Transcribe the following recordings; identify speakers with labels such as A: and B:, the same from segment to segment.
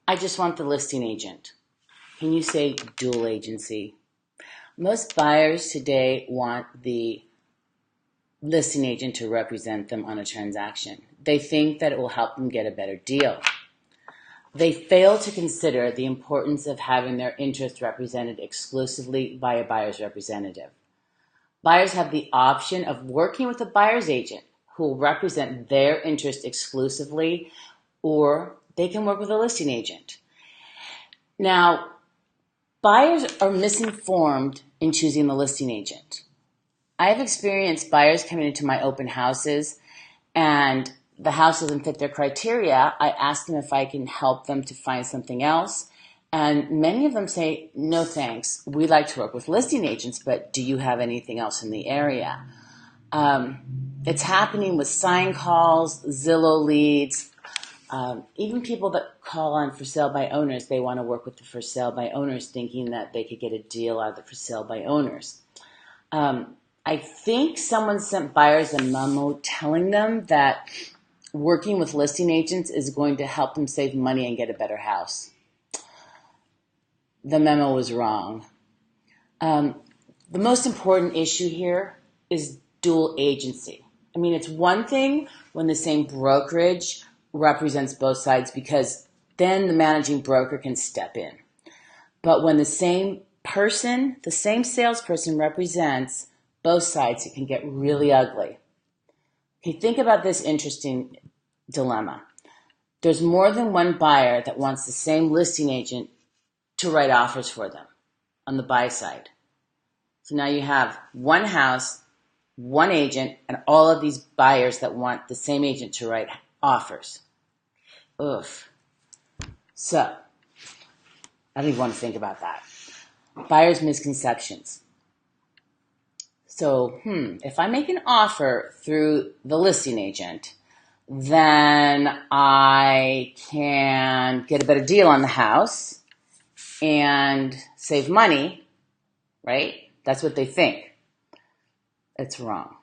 A: I just want the listing agent. Can you say dual agency? Most buyers today want the listing agent to represent them on a transaction. They think that it will help them get a better deal. They fail to consider the importance of having their interests represented exclusively by a buyer's representative. Buyers have the option of working with a buyer's agent who will represent their interest exclusively, or they can work with a listing agent. Now, buyers are misinformed in choosing the listing agent. I have experienced buyers coming into my open houses and the house doesn't fit their criteria. I ask them if I can help them to find something else. And many of them say, no thanks. We like to work with listing agents, but do you have anything else in the area? It's happening with sign calls, Zillow leads, even people that call on for sale by owners. They want to work with the for sale by owners thinking that they could get a deal out of the for sale by owners. I think someone sent buyers a memo telling them that working with listing agents is going to help them save money and get a better house. The memo was wrong. The most important issue here is dual agency. I mean, it's one thing when the same brokerage represents both sides because then the managing broker can step in. But when the same person, the same salesperson represents both sides, it can get really ugly. Okay, think about this interesting dilemma. There's more than one buyer that wants the same listing agent to write offers for them on the buy side. So now you have one house, one agent, and all of these buyers that want the same agent to write offers. Oof. So, I don't even want to think about that. Buyers' misconceptions. So, if I make an offer through the listing agent, then I can get a better deal on the house and save money, right? That's what they think. It's wrong.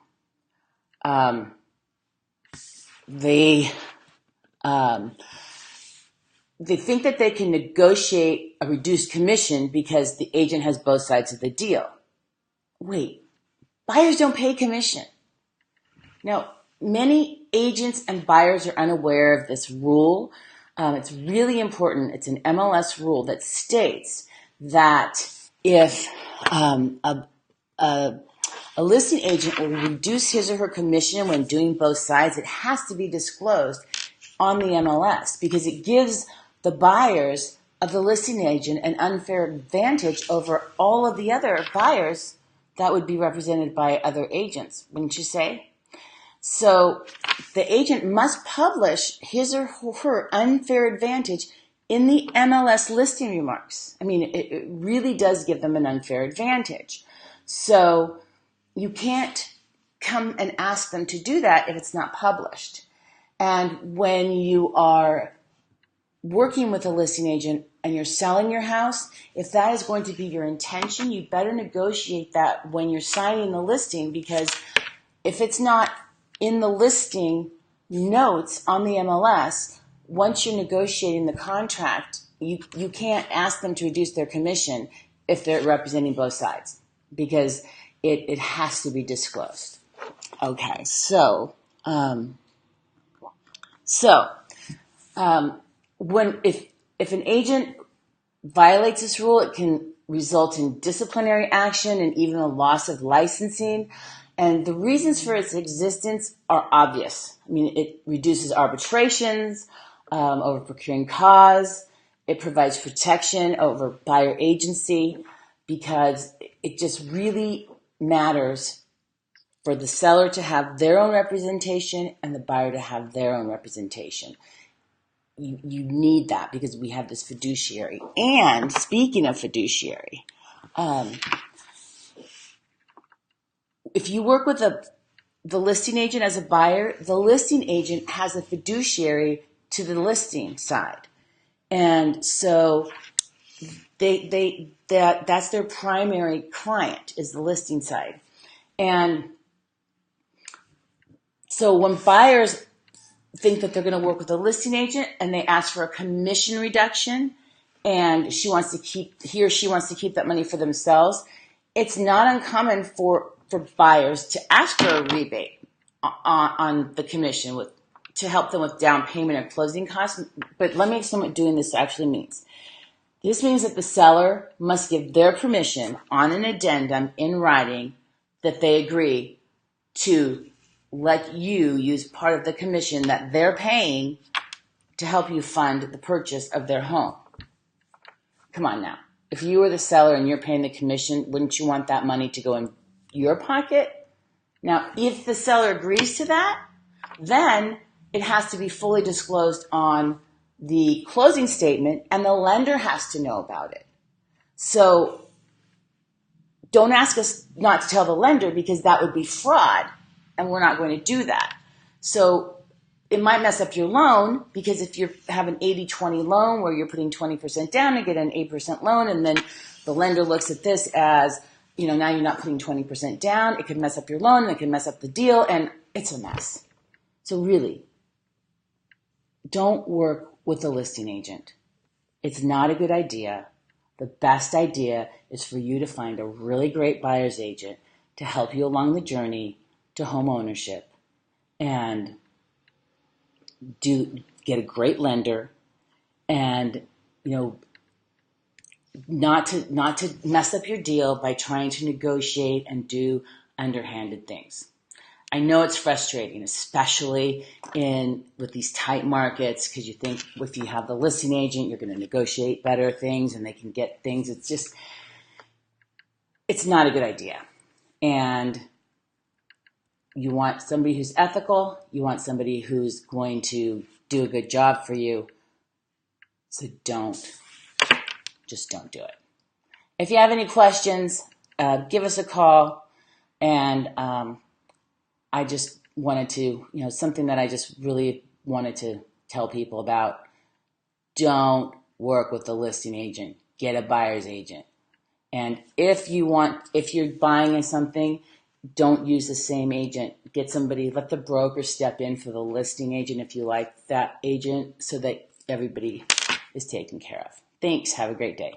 A: They think that they can negotiate a reduced commission because the agent has both sides of the deal. Wait, buyers don't pay commission. Now, many agents and buyers are unaware of this rule. It's really important. It's an MLS rule that states that if a listing agent will reduce his or her commission when doing both sides, it has to be disclosed on the MLS because it gives the buyers of the listing agent an unfair advantage over all of the other buyers that would be represented by other agents, wouldn't you say? So the agent must publish his or her unfair advantage in the MLS listing remarks. I mean, it really does give them an unfair advantage. So you can't come and ask them to do that if it's not published. And when you are working with a listing agent and you're selling your house, if that is going to be your intention, you better negotiate that when you're signing the listing, because if it's not in the listing notes on the MLS, once you're negotiating the contract, you can't ask them to reduce their commission if they're representing both sides, because it has to be disclosed. Okay, so if an agent violates this rule, it can result in disciplinary action and even a loss of licensing. And the reasons for its existence are obvious. I mean, it reduces arbitrations over procuring cause. It provides protection over buyer agency because it just really matters for the seller to have their own representation and the buyer to have their own representation. You need that because we have this fiduciary. And speaking of fiduciary, if you work with the listing agent as a buyer, the listing agent has a fiduciary to the listing side. And so that's their primary client, is the listing side. And so when buyers think that they're going to work with a listing agent and they ask for a commission reduction and he or she wants to keep that money for themselves, it's not uncommon for buyers to ask for a rebate on the commission to help them with down payment or closing costs. But let me explain what doing this actually means. This means that the seller must give their permission on an addendum in writing that they agree to let you use part of the commission that they're paying to help you fund the purchase of their home. Come on now. If you were the seller and you're paying the commission, wouldn't you want that money to go in your pocket? Now, if the seller agrees to that, then it has to be fully disclosed on the closing statement and the lender has to know about it. So don't ask us not to tell the lender because that would be fraud and we're not going to do that. So it might mess up your loan because if you have an 80-20 loan where you're putting 20% down and get an 8% loan and then the lender looks at this as, now you're not putting 20% down, it could mess up your loan, it could mess up the deal, and it's a mess. So really, don't work with a listing agent. It's not a good idea. The best idea is for you to find a really great buyer's agent to help you along the journey to home ownership and get a great lender and, not to mess up your deal by trying to negotiate and do underhanded things. I know it's frustrating, especially with these tight markets, because you think if you have the listing agent, you're going to negotiate better things and they can get things. It's not a good idea. And you want somebody who's ethical. You want somebody who's going to do a good job for you. So just don't do it. If you have any questions, give us a call. And I just wanted to, something that I just really wanted to tell people about. Don't work with a listing agent. Get a buyer's agent. And if you're buying something, don't use the same agent. Get somebody, let the broker step in for the listing agent if you like that agent so that everybody is taken care of. Thanks. Have a great day.